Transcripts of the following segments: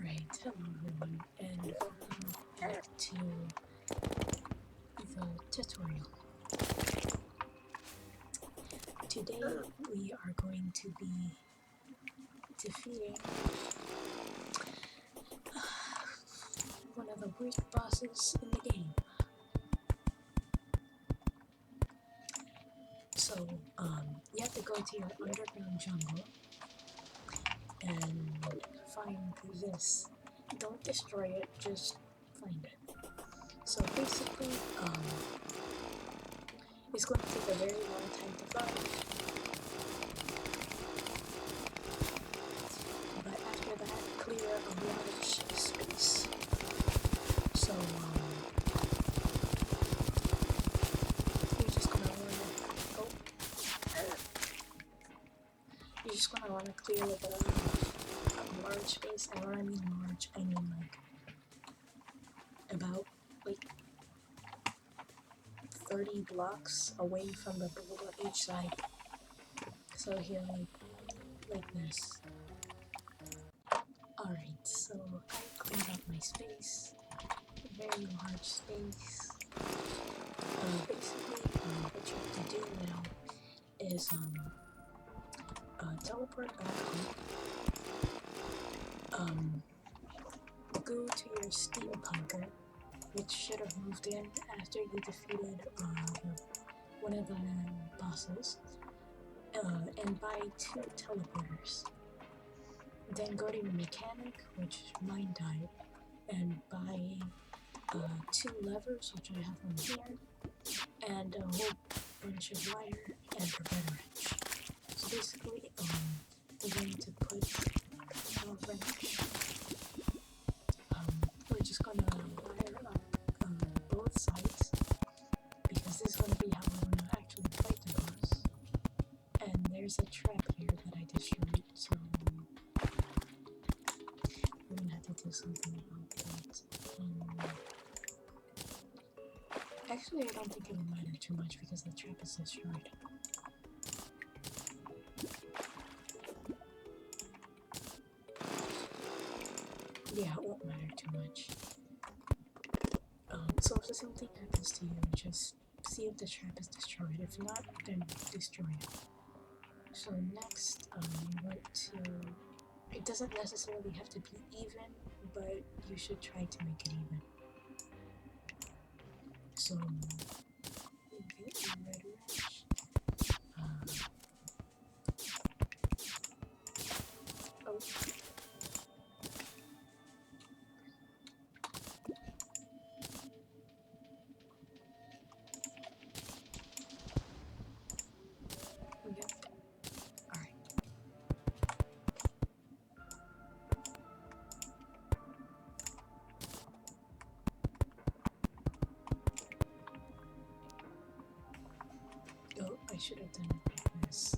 Alright, hello everyone, and welcome back to the tutorial. Today we are going to be defeating one of the worst bosses in the game. So, you have to go to your underground jungle and find this. Don't destroy it, just find it. So basically, it's going to take a very long time to find. But after that, clear a large space. So, you're just gonna wanna clear like a large space, and when I mean large, I mean like about like 30 blocks away from the boulder each side. So here, like this. Alright, so I cleaned up my space, a very large space. Basically, what you have to do now is teleport back home. Go to your steampunker, which should have moved in after you defeated one of the bosses, and buy 2 teleporters. Then go to your mechanic, which mine died, and buy 2 levers, which I have on here, and a whole bunch of wire and a red wrench. So basically, the way to put a wrench, we're just gonna wire up both sides, because this is gonna be how we're gonna actually fight the boss. And there's a trap here that I destroyed, so we're gonna have to do something about that. Actually, I don't think it will matter too much because the trap is destroyed. Yeah, it won't matter too much. So if the same thing happens to you, just see if the trap is destroyed. If not, then destroy it. So next, you want to... It doesn't necessarily have to be even, but you should try to make it even. So, you get your red wrench. Oh. Yep. Alright. Oh, I should have done it like this.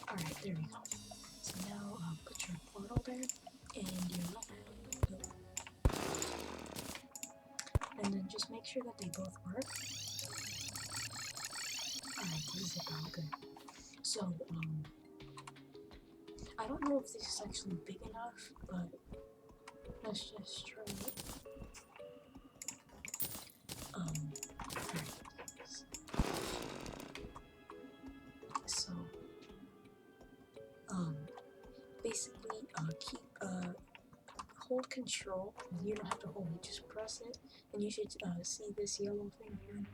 Alright, there we go. So now put your portal there and your lever. And then just make sure that they both work. Alright, this is about good. So, I don't know if this is actually big enough, but let's just try it. Alright. So, basically, hold control. You don't have to hold it, just press it, and you should see this yellow thing here.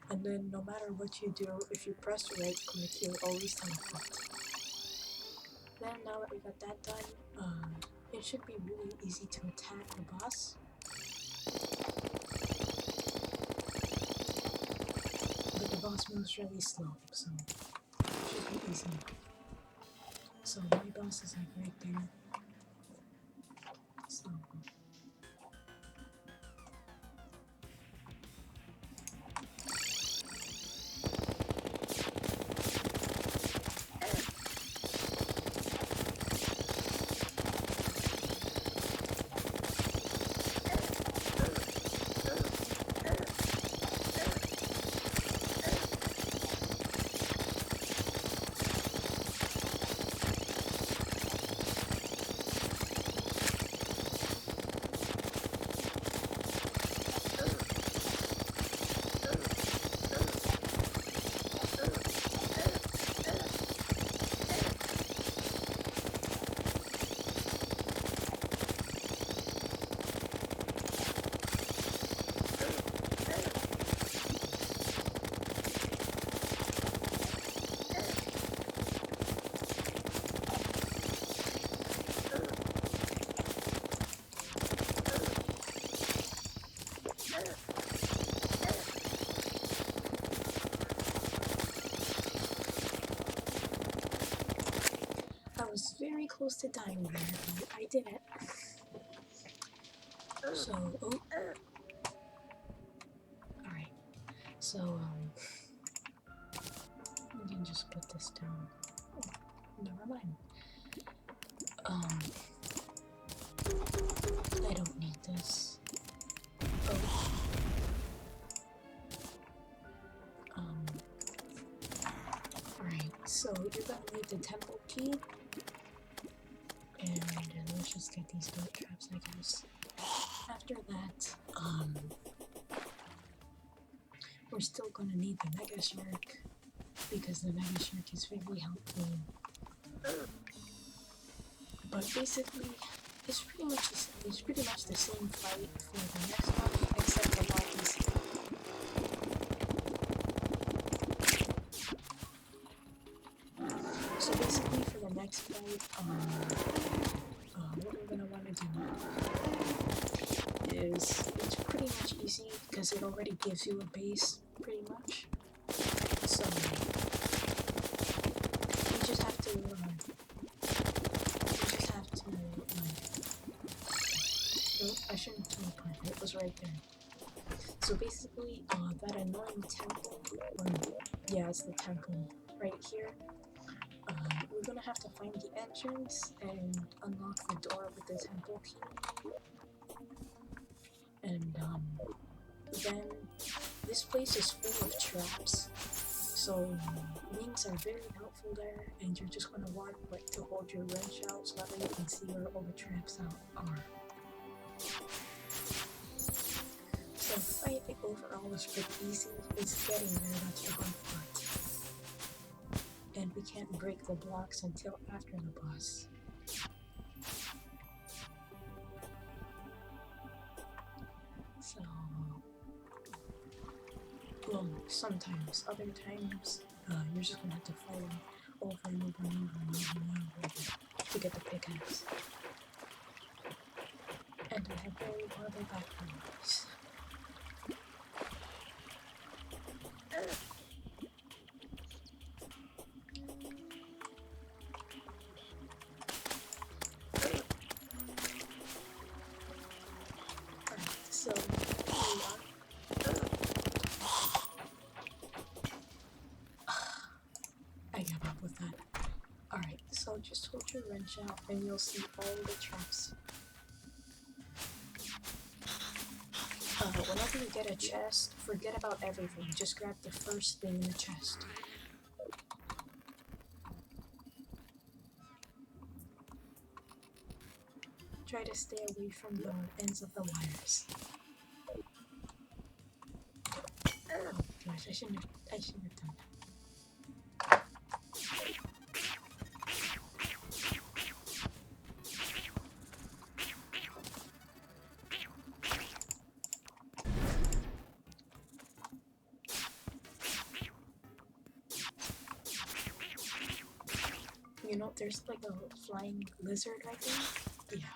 And then no matter what you do, if you press right click, you'll always teleport. Then now that we got that done, it should be really easy to attack the boss. But the boss moves really slow, so it should be easy. So my boss is like right there. So was very close to dying there, but I did it. So, alright. So, we can just put this down. Oh, never mind. I don't need this. Oh. Right, so you're gonna need the temple key. And let's just get these goat traps, I guess. After that, we're still gonna need the Mega Shark, because the Mega Shark is very helpful. But basically, it's pretty much the same fight for the next one, except a lot easier. So basically, for the next fight, what we're gonna want to do is it's pretty much easy because it already gives you a base, pretty much. So you just have to oh, I shouldn't teleport. It was right there. So basically, that annoying temple, yeah, it's the temple right here. We're gonna have to find the entrance and unlock the door with the temple key. And then this place is full of traps, so wings are very helpful there, and you're just gonna want to hold your wrench out so that way you can see where all the traps are. So the fight overall is pretty easy. It's getting there, that's the hard part. And we can't break the blocks until after the boss. So, well, sometimes, other times, you're just gonna have to fight them over and over and over and over and over to get the pickaxe. And I have very horrible background noise. So, here we are. I gave up with that. Alright, so just hold your wrench out and you'll see all the traps. Whenever you get a chest, forget about everything. Just grab the first thing in the chest. Try to stay away from the ends of the wires. Oh gosh, I shouldn't have done that. You know, there's like a flying lizard right there. Yeah.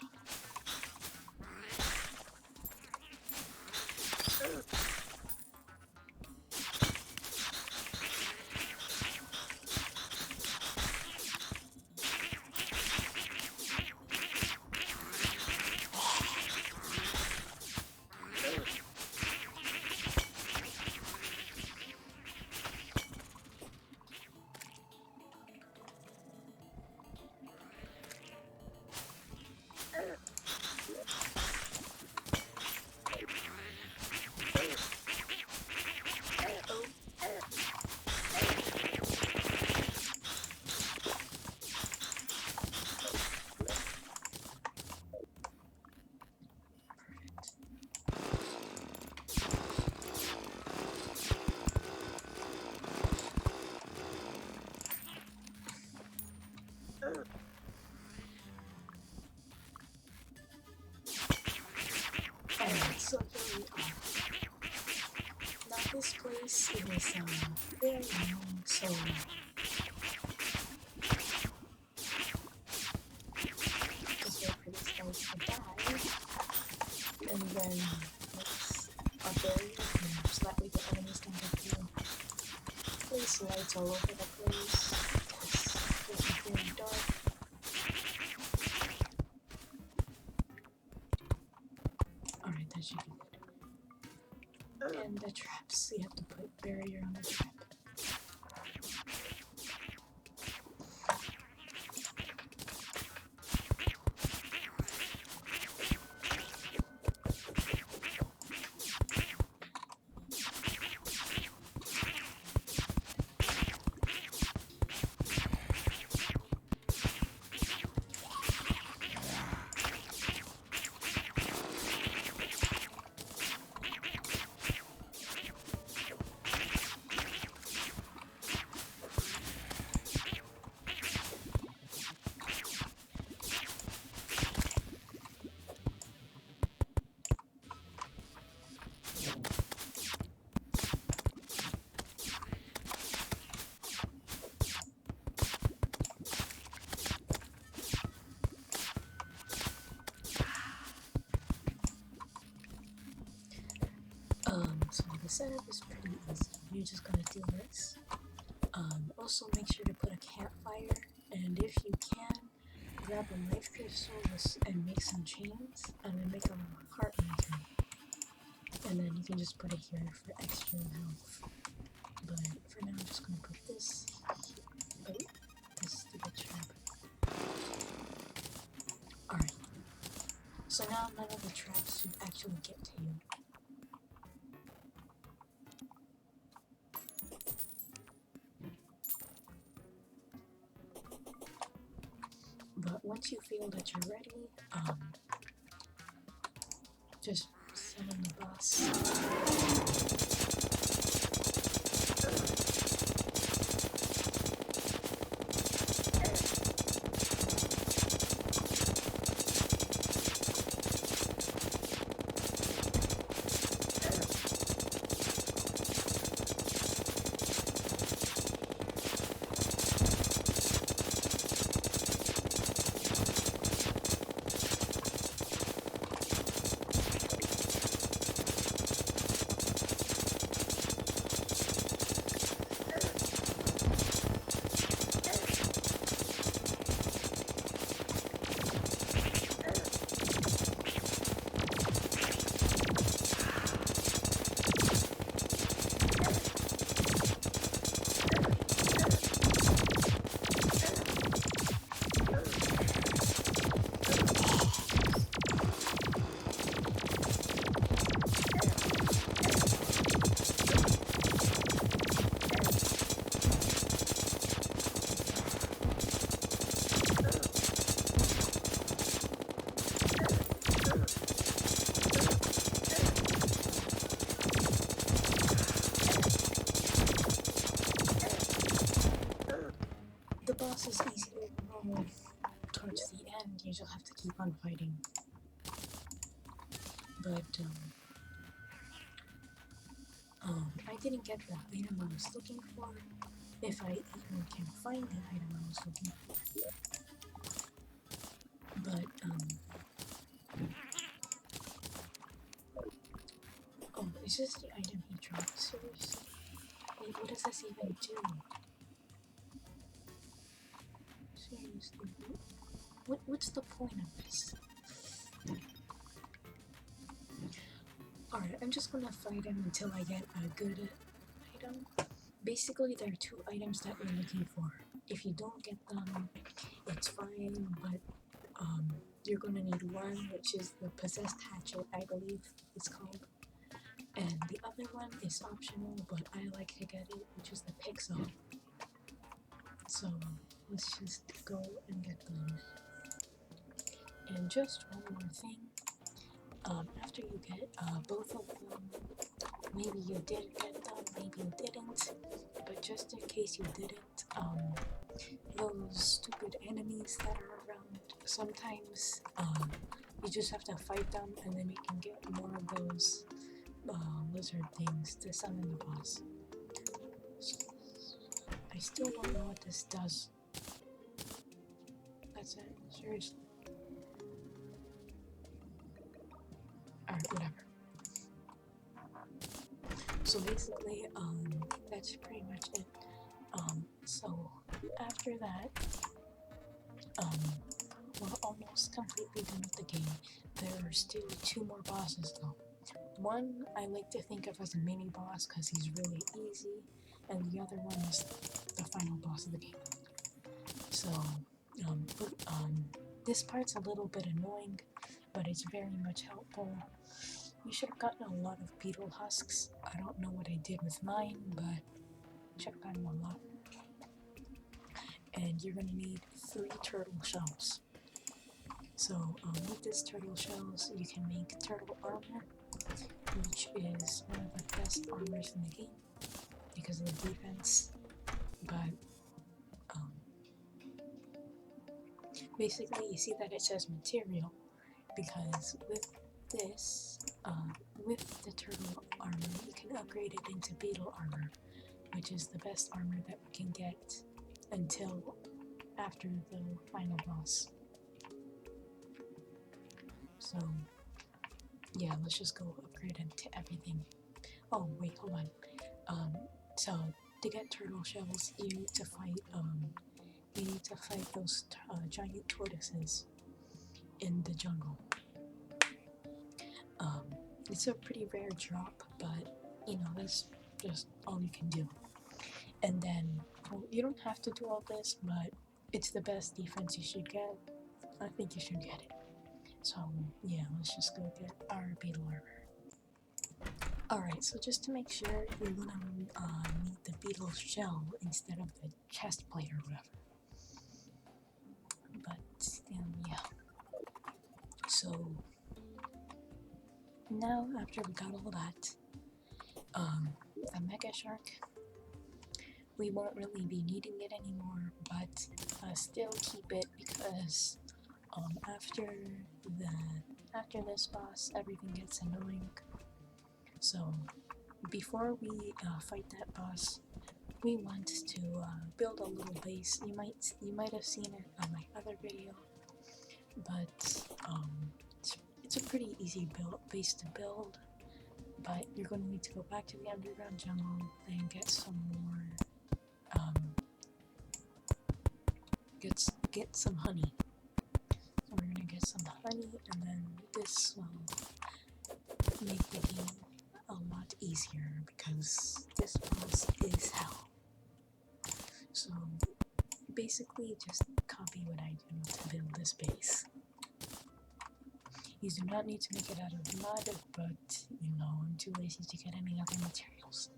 So here we are. Now this place is very long, so because we're pretty close to die. And then let's bury it so that way the enemies don't get through. Place lights all over the place. This is very dark. setup is pretty easy. You're just gonna do this. Also make sure to put a campfire, and if you can, grab a life crystal and make some chains, and then make a heart lantern. And then you can just put it here for extra health. But for now, I'm just gonna put this. Oh, this stupid trap. Alright. So now none of the traps should actually get to you. But once you feel that you're ready, just summon the boss. The boss is easy to roll towards the end, you just have to keep on fighting. But, I didn't get the item I was looking for, if I even can find the item I was looking for. But, oh, is this the item he dropped? Seriously? Wait, what does this even do? Seriously, what's the point of this? Alright, I'm just gonna fight him until I get a good item. Basically, there are two items that you're looking for. If you don't get them, it's fine, but you're gonna need one, which is the possessed hatchet, I believe it's called. And the other one is optional, but I like to get it, which is the pixel. So let's just go and get them. And just one more thing. After you get both of them, maybe you did get them, maybe you didn't, but just in case you didn't, those stupid enemies that are around, sometimes you just have to fight them and then you can get more of those lizard things to summon the boss. So, I still don't know what this does. That's it, seriously. Alright, whatever. So basically, that's pretty much it. So after that, we're almost completely done with the game. There are still two more bosses though. One I like to think of as a mini boss because he's really easy, and the other one is the final boss of the game. So, this part's a little bit annoying, but it's very much helpful. You should have gotten a lot of beetle husks. I don't know what I did with mine, but you should have gotten a lot. And you're gonna need 3 turtle shells. So with this turtle shells, you can make turtle armor, which is one of the best armors in the game because of the defense. But basically, you see that it says material because with this, with the turtle armor, you can upgrade it into beetle armor, which is the best armor that we can get until after the final boss. So yeah, let's just go upgrade into everything. Oh wait, hold on. So to get turtle shells, you need to fight those giant tortoises in the jungle. Um, it's a pretty rare drop, but you know that's just all you can do. And then, well, you don't have to do all this, but it's the best defense you should get. I think you should get it. So yeah, let's just go get our beetle armor. Alright, so just to make sure, you're gonna need the beetle's shell instead of the chest plate or whatever. But yeah. So now after we got all that, the mega shark, we won't really be needing it anymore, but still keep it because after this boss, everything gets annoying. So before we fight that boss, we want to build a little base. You might have seen it on my other video, but it's a pretty easy base to build. But you're going to need to go back to the underground jungle and get some more get some honey. So we're gonna get some honey, and then this will make the game a lot easier because this boss is hell. So basically just copy what I do to build this base. You do not need to make it out of mud, but you know, I'm too lazy to get any other materials.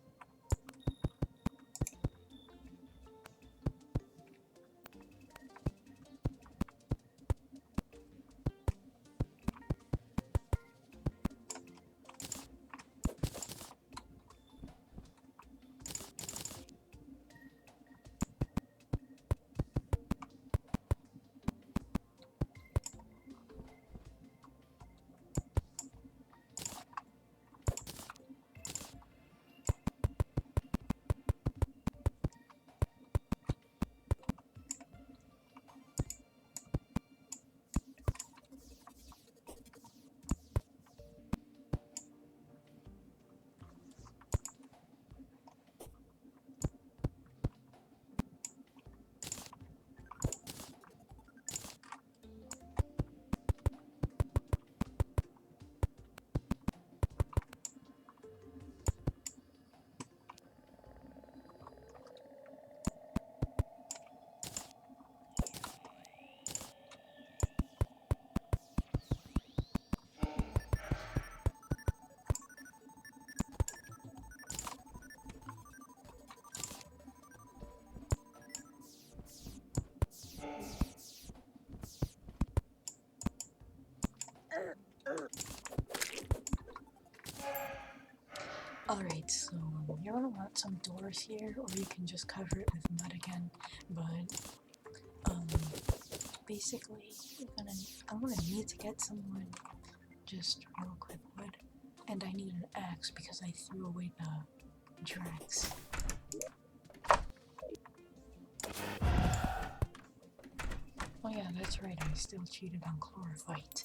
Alright, so you're gonna want some doors here, or you can just cover it with mud again, but basically I'm gonna need to get some wood, just real quick wood, and I need an axe because I threw away the drags. Oh yeah, that's right, I still cheated on chlorophyte.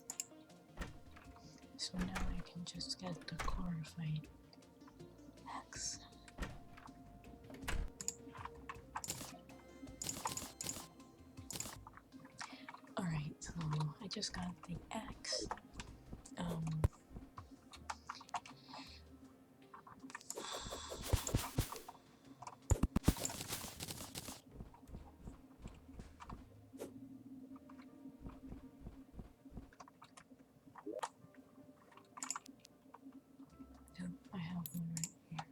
So now I can just get the chlorophyte axe. Alright, so I just got the axe. I have one right here.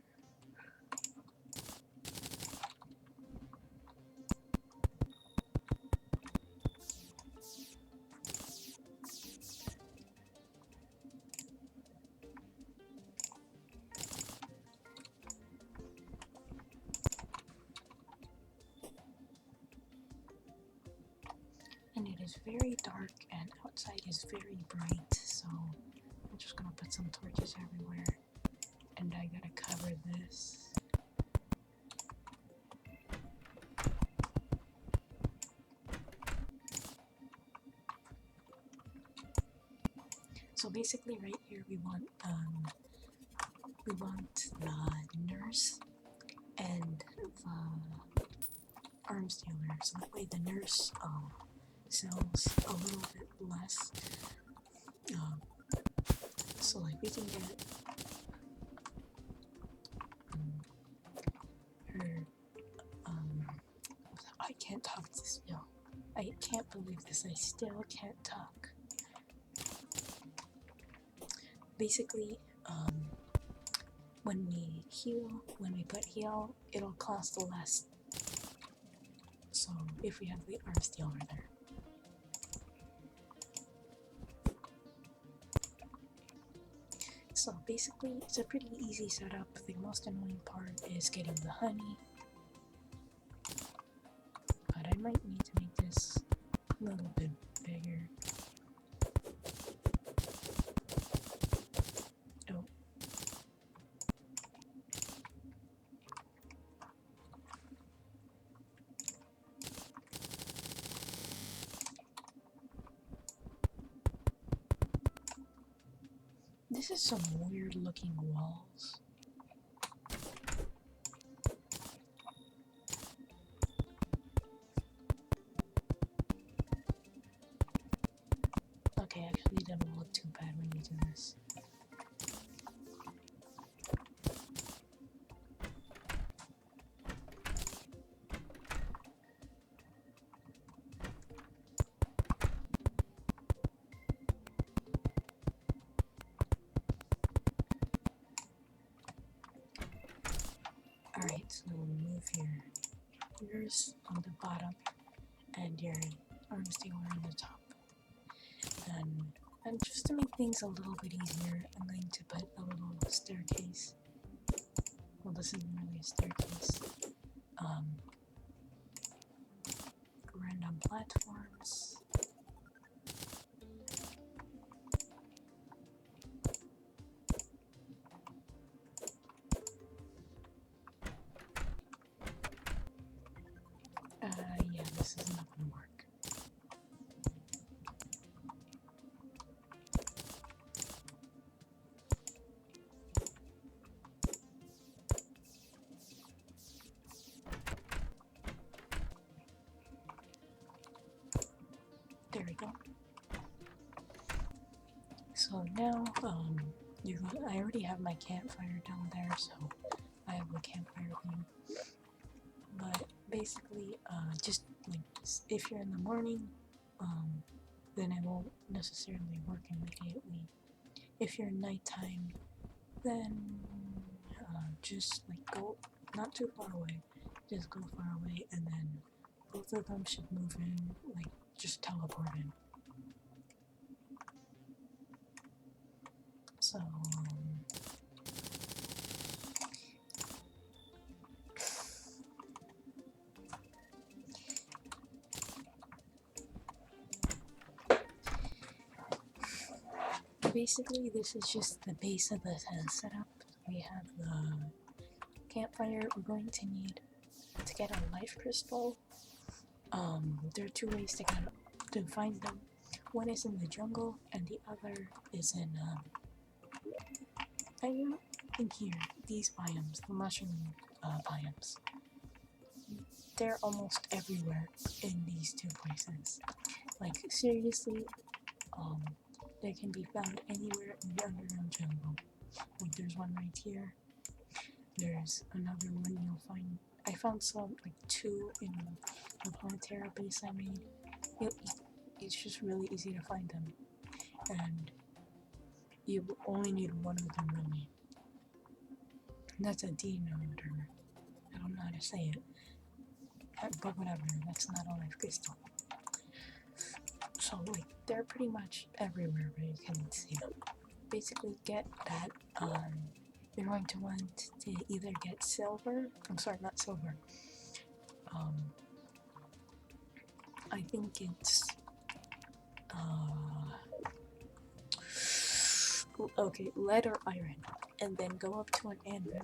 And it is very dark and outside is very bright, so I'm just gonna put some torches everywhere. And I gotta cover this. So basically right here we we want the nurse and the arms dealer, so that way the nurse sells a little bit less. So like we can get her. I can't talk this. No, I can't believe this. I still can't talk. Basically, when we put heal, it'll cost less. So if we have the arms dealer there. So basically, it's a pretty easy setup. The most annoying part is getting the honey. But I might need to make this a little bit bigger. Oh. This is some weird looking walls. Okay, actually it doesn't look too bad when you do this. Alright, so we'll move yours on the bottom and your arms dealer on the top. And just to make things a little bit easier, I'm going to put a little staircase. Well, this isn't really a staircase. Random platforms. Yeah, this is not gonna work. There we go. So now, I already have my campfire down there, so I have the campfire thing. But basically, just like if you're in the morning, then it won't necessarily work immediately. If you're nighttime, then just like go not too far away, just go far away, and then both of them should move in, like just teleport in. So basically, this is just the base of the setup. We have the campfire. We're going to need to get a life crystal. There are two ways to find them. One is in the jungle, and the other is in in here. These biomes, the mushroom biomes. They're almost everywhere in these two places. Like seriously, they can be found anywhere in the underground jungle. Like there's one right here. There's another one you'll find. I found some, like two in the Terraria base I made. It's just really easy to find them, and you only need one of them really. And that's a D node, or I don't know how to say it. But whatever, that's not a life crystal. So like they're pretty much everywhere where you can see them. Basically get that, you're going to want to either get silver, I'm sorry, not silver. I think it's okay, lead or iron, and then go up to an anvil.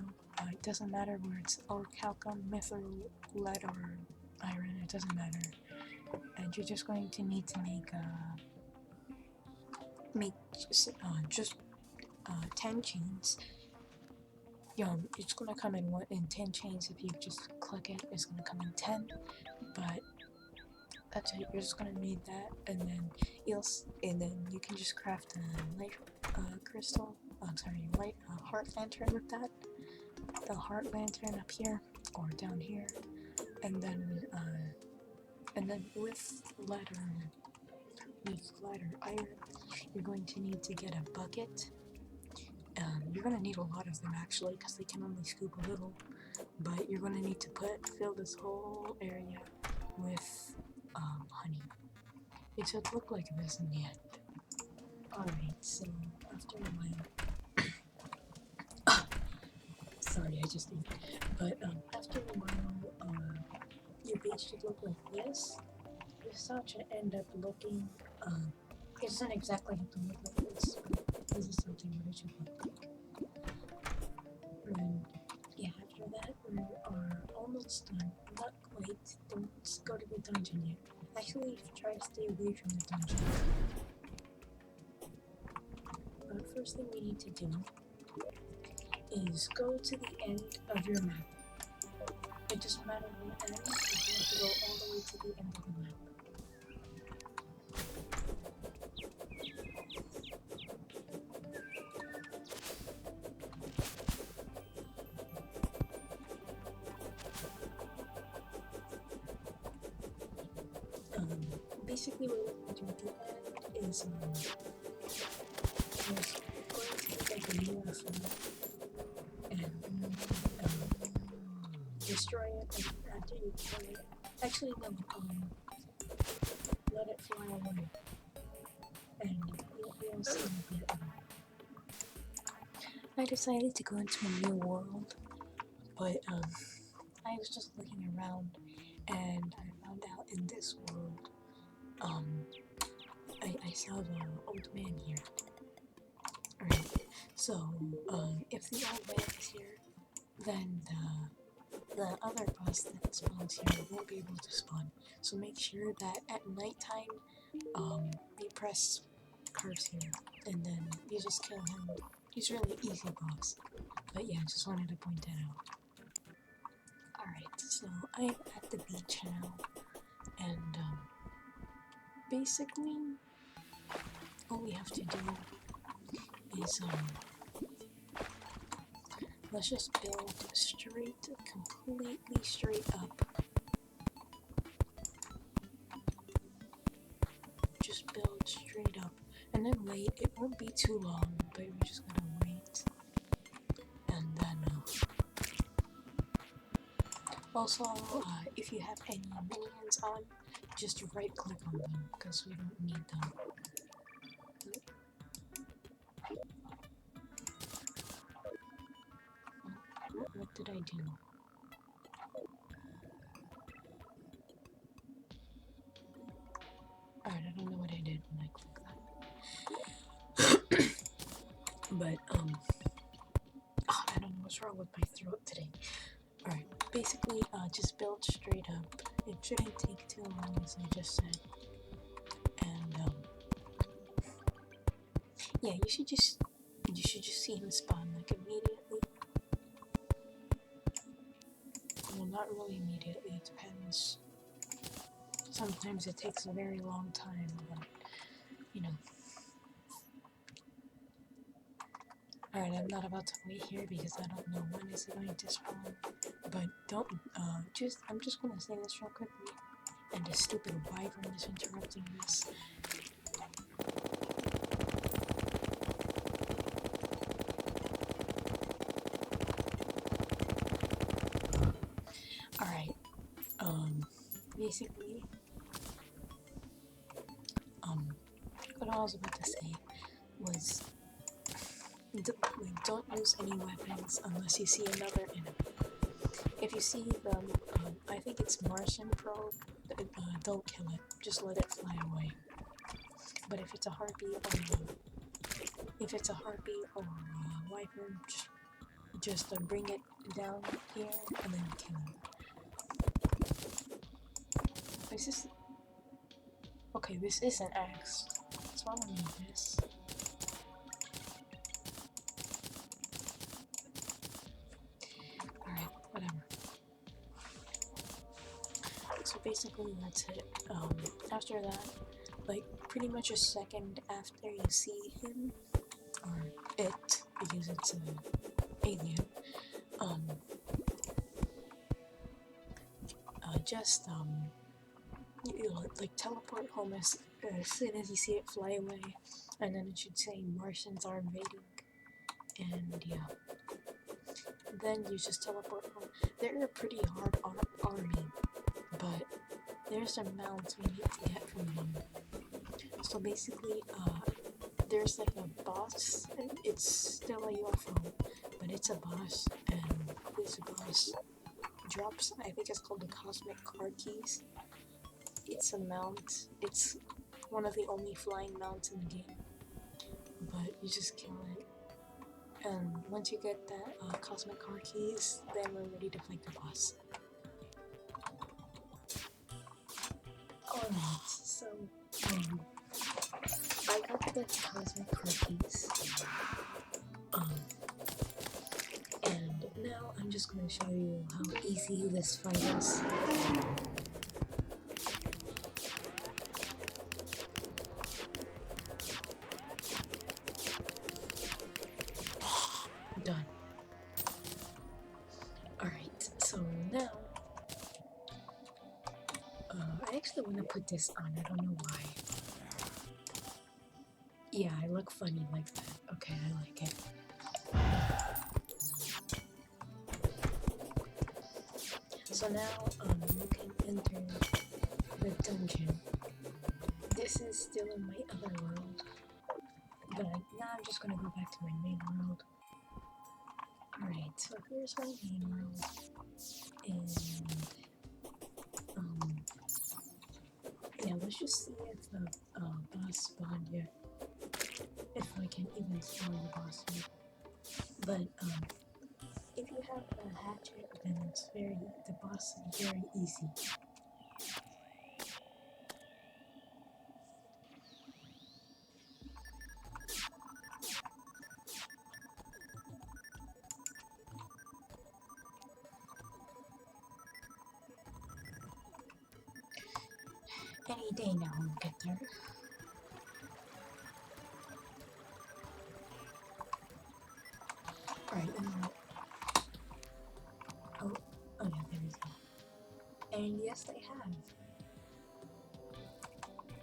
It doesn't matter where it's orichalcum, mithril, lead, or iron, it doesn't matter. And you're just going to need to make just 10 chains, it's gonna come in 10 chains. If you just click it, it's gonna come in 10. But that's it. You're just gonna need that, and then you can just craft a light crystal. Light heart lantern with that. The heart lantern up here or down here, and then with lead or iron, you're going to need to get a bucket. You're going to need a lot of them actually, because they can only scoop a little, but you're going to need to fill this whole area with honey. It should look like this in the end. Alright, so after a while, sorry, I just ate, but after a while, your base should look like this. This is how it should end up looking. It doesn't exactly have to look like this, but this is something that it should look like. And yeah, after that, we are almost done. Not quite. Don't go to the dungeon yet. Actually, try to stay away from the dungeon. But first thing we need to do is go to the end of your map. It doesn't matter the end, you have to go all the way to the end of the map. Basically what we're going to do at the end is going to take a new weapon and destroy it, and after you kill it, actually no, let it fly away, and you'll see it. I decided to go into a new world, but I was just looking around, and I found out in this world, I saw the old man here. Alright, so, if the old man is here, then the other boss that spawns here won't be able to spawn. So make sure that at nighttime, you press curse here, and then you just kill him. He's really easy boss. But yeah, just wanted to point that out. Alright, so I'm at the beach now, and basically, all we have to do is, let's just build completely straight up. Just build straight up, and then wait. It won't be too long, but we're just gonna wait. And then, also, if you have any minions on, just right click on them, because we don't need them. What did I do? Alright, I don't know what I did when I clicked that. But, I don't know what's wrong with my throat today. Alright, basically, just build straight up. It shouldn't take too long, as I just said. And, yeah, you should just see him spawn, like, immediately. Well, not really immediately, it depends. Sometimes it takes a very long time, but, you know. Alright, I'm not about to wait here because I don't know when is it going to spawn. But don't, I'm just gonna say this real quickly. And the stupid wyvern is interrupting this. Alright, basically, what I was about to say was, don't use any weapons unless you see another enemy. If you see them, I think it's Martian probe, don't kill it, just let it fly away. But if it's a heartbeat or a wyvern, just bring it down here and then kill it. This is... Okay, this is an axe, so I don't need this. So basically that's it. After that, like pretty much a second after you see him, or it, because it's an alien, you like teleport home as soon as you see it fly away, and then it should say Martians are invading, and yeah. Then you just teleport home. They're a pretty hard army, but there's some mounts we need to get from them. So basically, there's like a boss, and it's still a UFO, but it's a boss, and this boss drops, I think it's called the Cosmic Car Keys. It's a mount, it's one of the only flying mounts in the game, but you just kill it. And once you get that Cosmic Car Keys, then we're ready to fight the boss. Alright, so, I got the Cosmic Car Keys, and now I'm just going to show you how easy this fight is. Done. Alright, so now, I actually want to put this on, I don't know why. Yeah, I look funny like that. Okay, I like it. So now, you can enter the dungeon. This is still in my other world, but now I'm just gonna go back to my main world. Alright, so here's my main world, and, yeah, let's just see if the, boss spawned yet. If I can even spawn the boss yet. But, if you have a hatchet, then the boss is very easy. Any day now we'll get there. Alright, oh yeah, there we go. And yes, they have.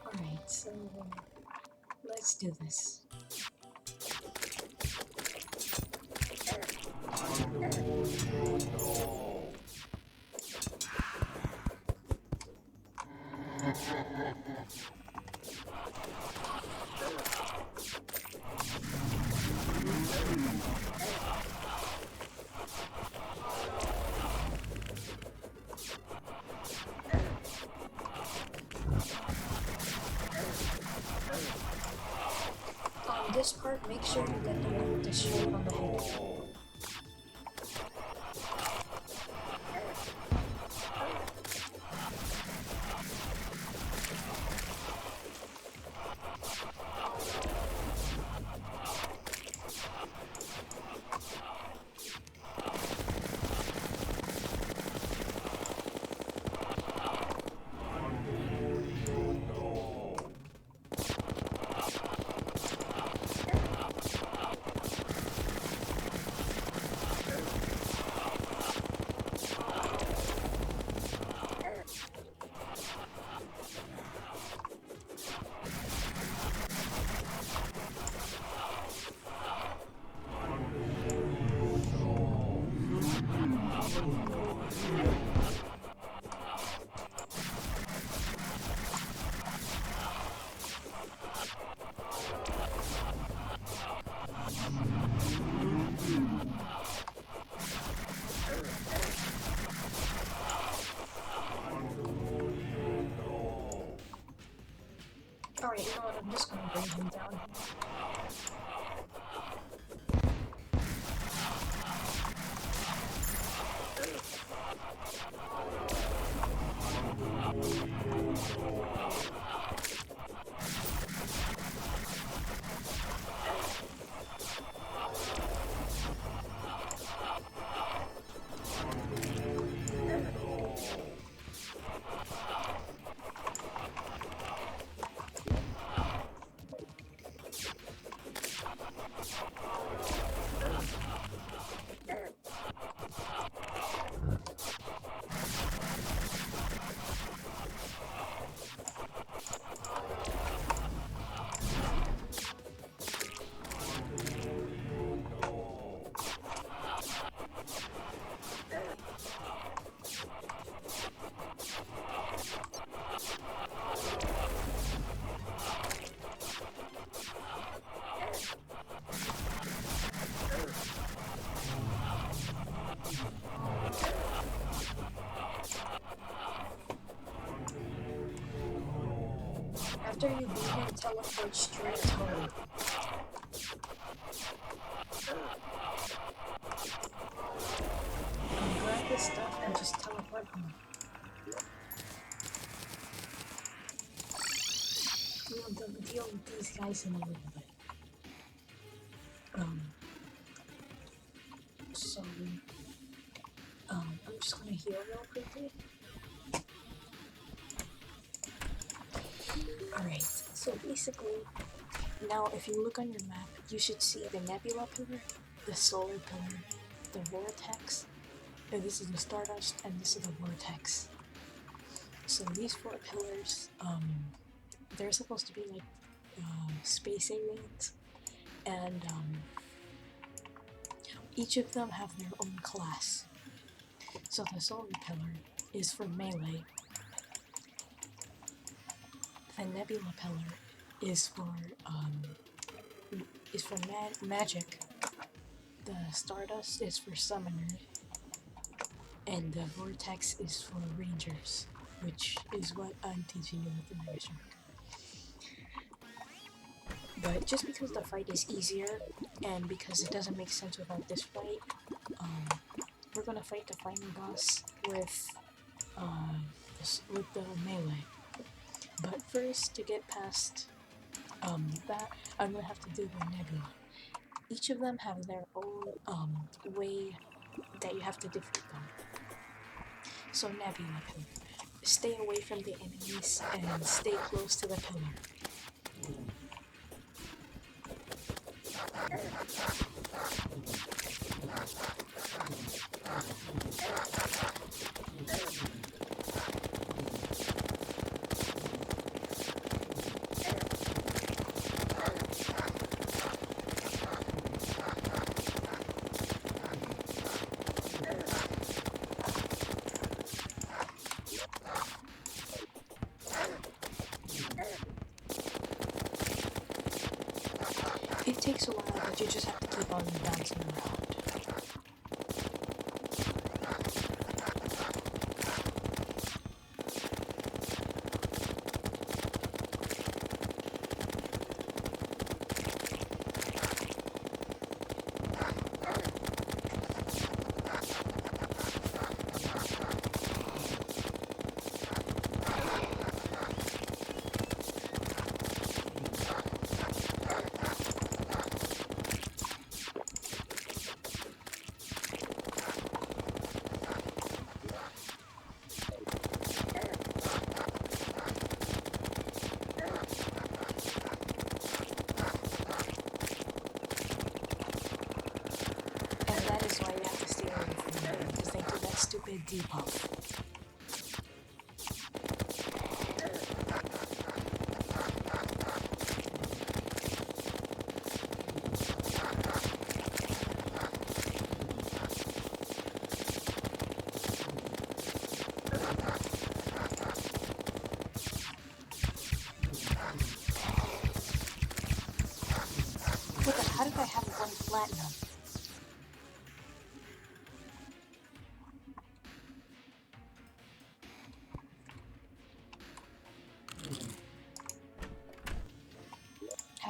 Alright, so let's do this. This part, make sure you get the one with the shield on the head. Alright, you know what, I'm just gonna bring him down. after you beat him, teleport straight home. Grab this stuff and just teleport home. We'll deal with these guys in a little bit. So, I'm just gonna heal real quickly. Alright, so basically, now if you look on your map, you should see the nebula pillar, the solar pillar, the vortex, and this is the stardust, and this is the vortex. So these 4 pillars, they're supposed to be like space aliens, and each of them have their own class. So the solar pillar is for melee. The nebula pillar is for magic. The stardust is for summoner, and the vortex is for rangers, which is what I'm teaching you with the Mega Shark. But just because the fight is easier, and because it doesn't make sense without this fight, we're gonna fight the final boss with the melee. But first, to get past that, I'm gonna have to do the nebula. Each of them have their own way that you have to defeat them. So nebula pillar. Stay away from the enemies and stay close to the pillar. It takes a while, but you just have to keep on bouncing around. Stupid debuff. How did I have 1 platinum?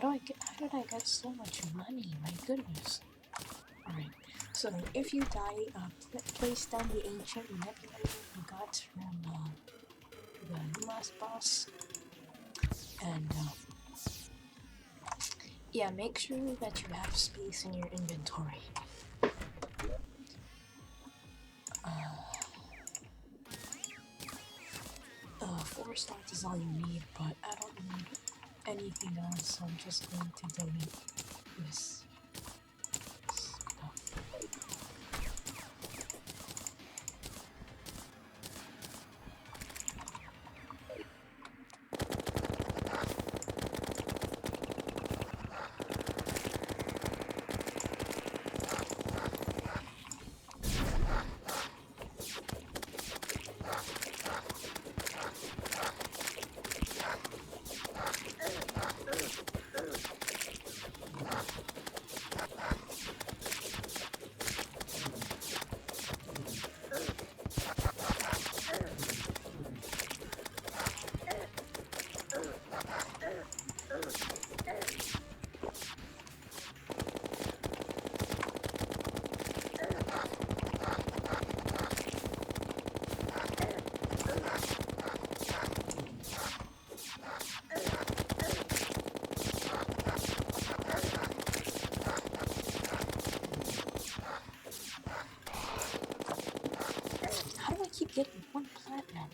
How did I get so much money? My goodness. Alright, so if you die, place down the ancient nebula you got from the last boss. And yeah, make sure that you have space in your inventory. 4 stars is all you need, but I don't need anything else, so I'm just going to delete this stuff. 1 platinum.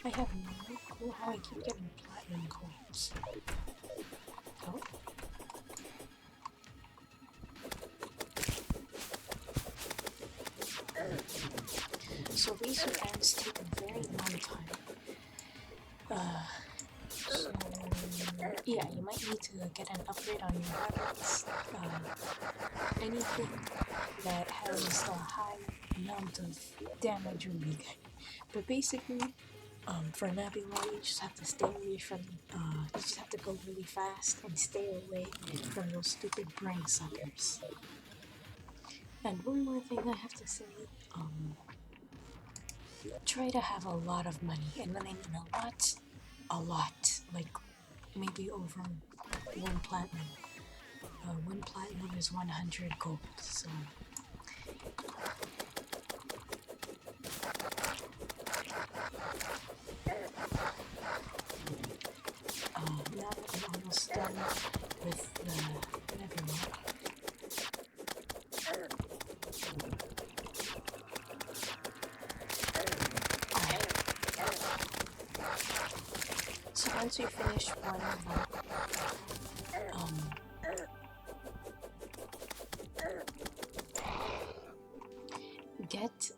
I have no clue how I keep getting platinum coins. Oh. So these events take a very long time. So yeah, you might need to get an upgrade on your habits. Anything that has a high amount of damage will be good. But basically, for Nebula, you just have to stay away from, you just have to go really fast and stay away from those stupid brain suckers. And one more thing I have to say, try to have a lot of money, and when I mean a lot, like maybe over 1 platinum. 1 platinum is 100 gold, so... now that I'm almost done with the nebula. So once you finish one of them, get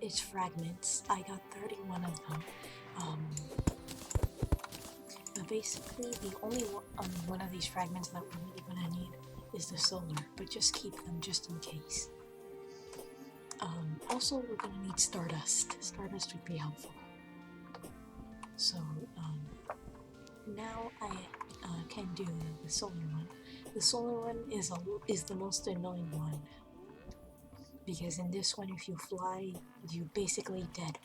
its fragments. I got 31 of them. But basically, the only one of these fragments that we're really gonna need is the solar, but just keep them just in case. Also, we're gonna need Stardust. Stardust would be helpful. So, now I can do the solar one. The solar one is the most annoying one, because in this one, if you fly, you're basically dead.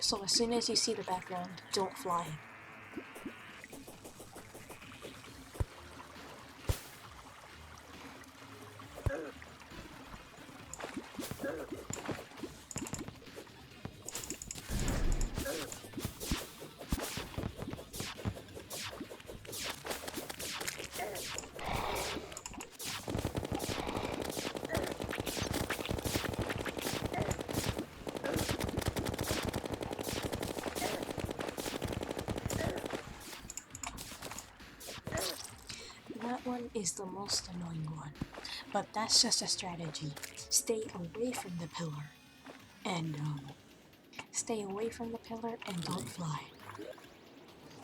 So as soon as you see the background, don't fly. That one is the most annoying one, but that's just a strategy. Stay away from the pillar, and stay away from the pillar and don't fly.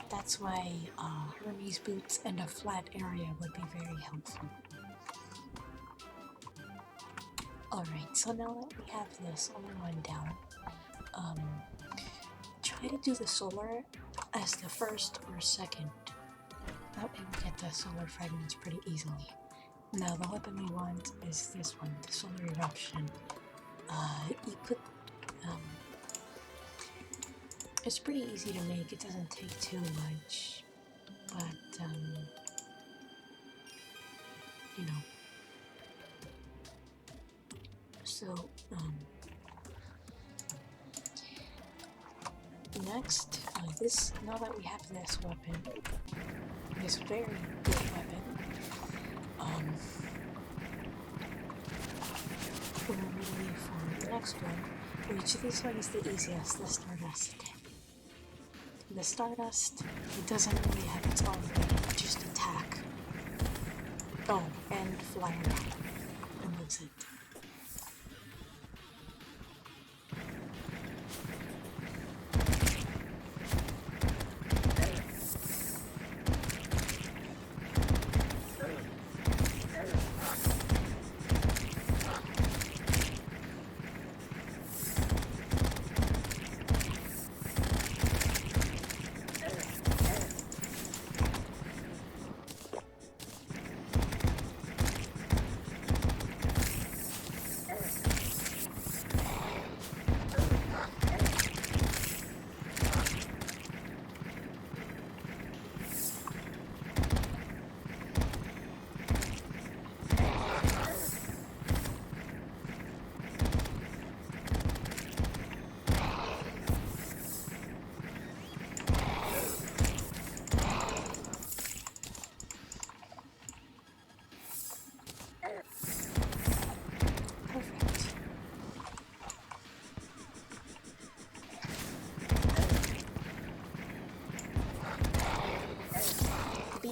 That's why Hermes boots and a flat area would be very helpful. Alright, so now that we have the solar one down, try to do the solar as the first or second. That way we get the solar fragments pretty easily. Now the weapon we want is this one, the solar eruption. You put, it's pretty easy to make, it doesn't take too much, but, you know. So, next, now that we have this weapon, this very good weapon, we're ready for the next one, which this one is the easiest, the Stardust. The Stardust, it doesn't really have its own thing, just attack. Oh, and fly around, and that's it.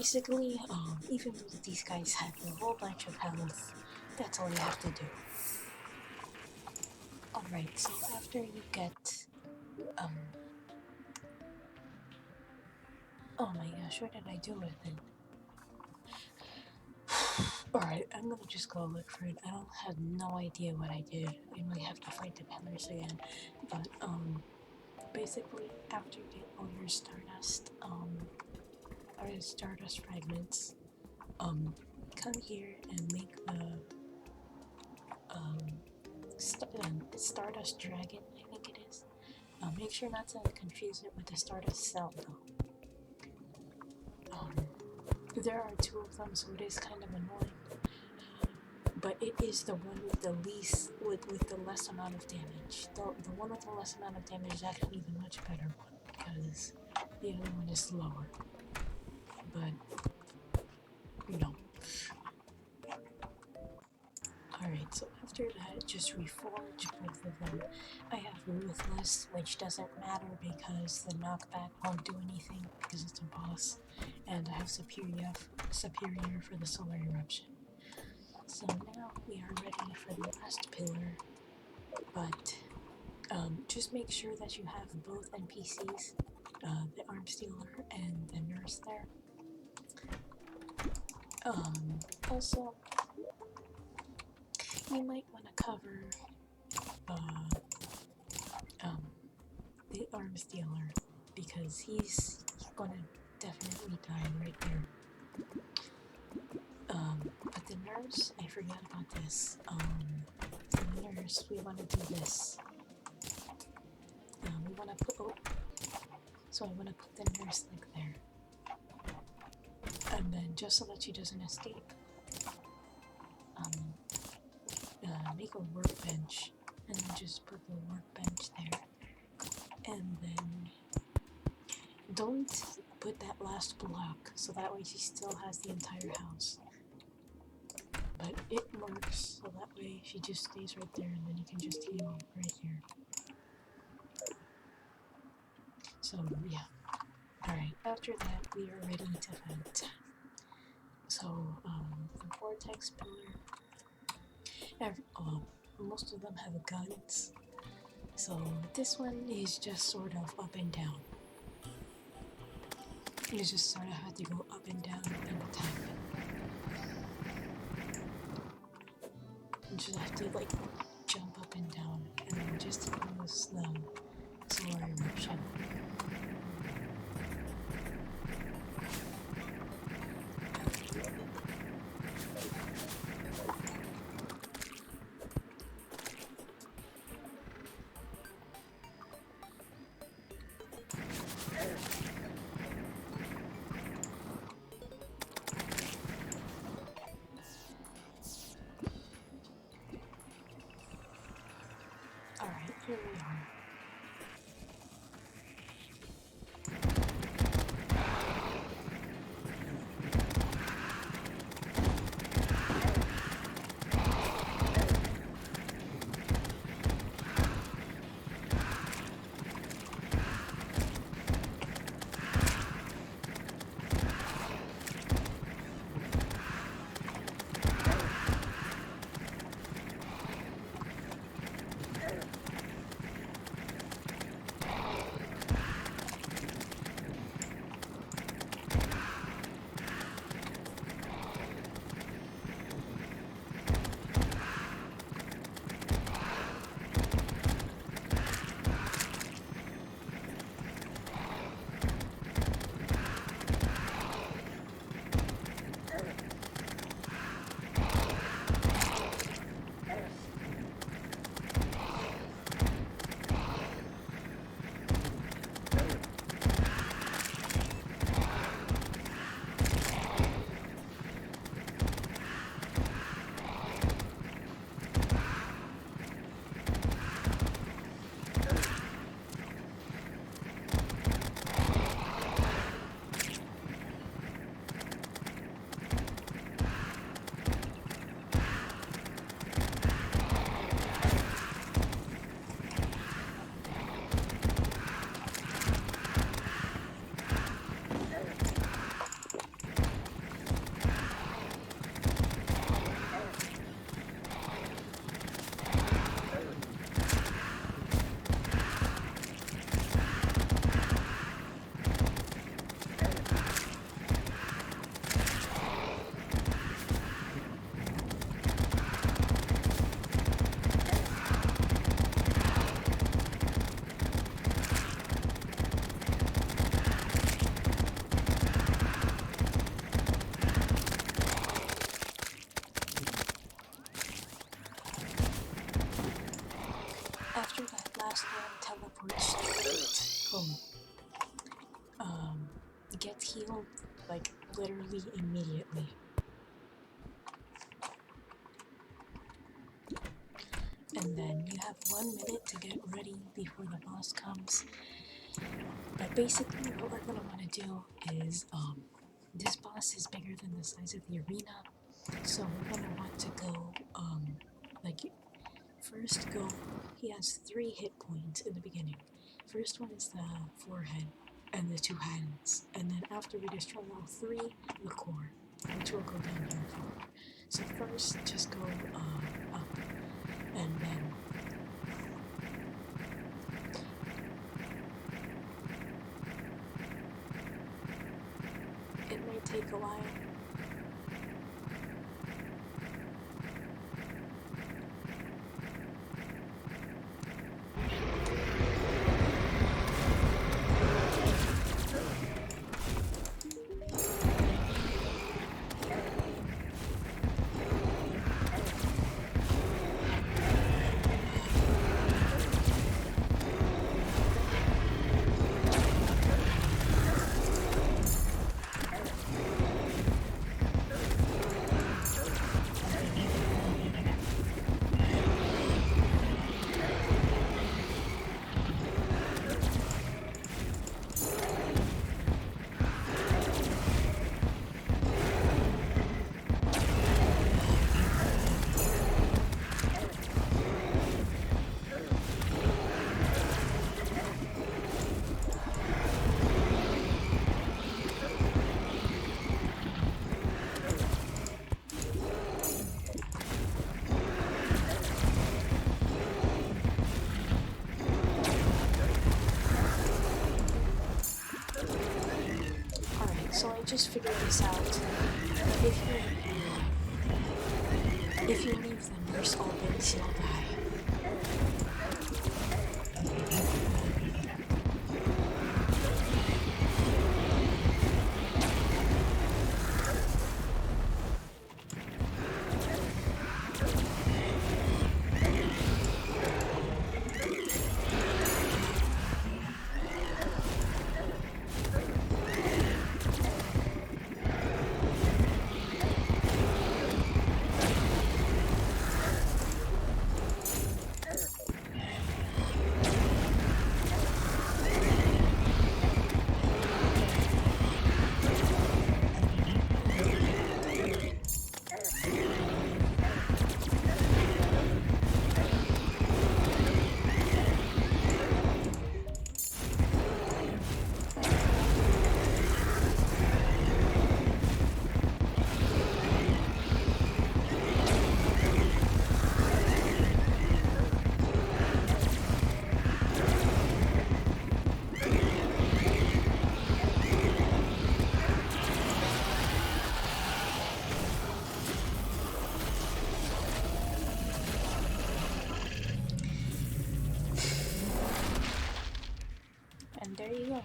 basically, even though these guys have a whole bunch of health, that's all you have to do. Alright, so after you get, oh my gosh, what did I do with it? Alright, I'm gonna just go look for it. I don't have no idea what I did. I might have to fight the pillars again. But, basically, after you get all your stardust, or stardust fragments, come here and make the, stardust dragon, I think it is. Make sure not to confuse it with the stardust cell, though. There are two of them, so it is kind of annoying. But it is the one with the least, with the less amount of damage. The one with the less amount of damage is actually the much better one, because the other one is slower. But, you know. Alright, so after that, just reforge both of them. I have Ruthless, which doesn't matter because the knockback won't do anything because it's a boss. And I have Superior for the Solar Eruption. So now we are ready for the last pillar, but just make sure that you have both NPCs, the Arm Stealer and the Nurse there. Also, you might want to cover the Arm Stealer because he's gonna definitely die right there. But the Nurse, I forgot about this. The Nurse, we want to do this. We want to put, so I want to put the Nurse like there. And then just so that she doesn't escape, make a workbench, and then just put the workbench there. And then don't put that last block, so that way she still has the entire house. But it works, so that way she just stays right there, and then you can just heal right here. So yeah. Alright, after that we are ready to fight. So, the Vortex Pillar, most of them have guns, so this one is just sort of up and down. You just sort of have to go up and down and attack. You just have to like jump up and down and then just use the Solar Eruption. Alright, here we are. teleport straight home. Get healed like literally immediately. And then you have 1 minute to get ready before the boss comes. But basically what we're gonna wanna do is this boss is bigger than the size of the arena. So we're gonna want to go like first go, he has 3 hit points in the beginning. First one is the forehead and the 2 hands, and then after we destroy all 3, the core, which will go down here for. So first, just go up, and then it may take a while. So I just figured this out. If you leave the nurse open, she'll die. And there you go.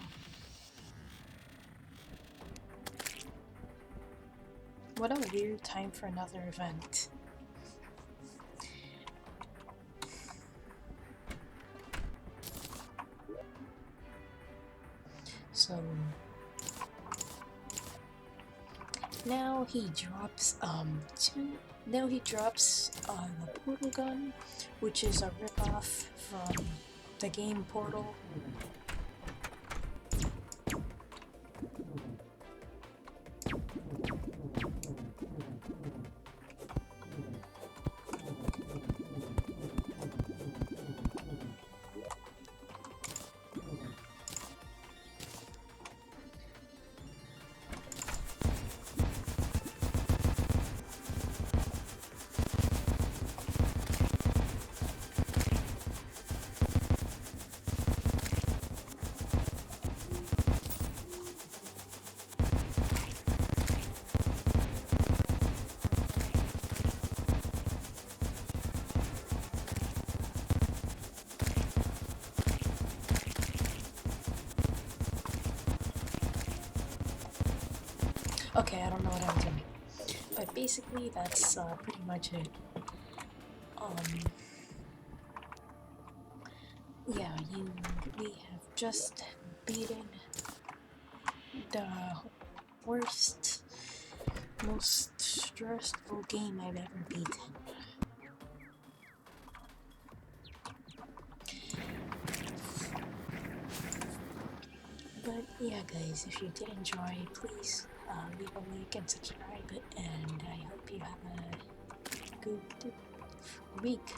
What a weird time for another event. So now he drops the portal gun, which is a ripoff from the game Portal. Okay, I don't know what I'm doing, but basically that's pretty much it. Yeah, we have just beaten the worst, most stressful game I've ever beaten. But yeah, guys, if you did enjoy, please leave a like and subscribe, and I hope you have a good week.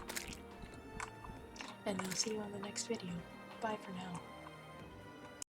And I'll see you on the next video. Bye for now.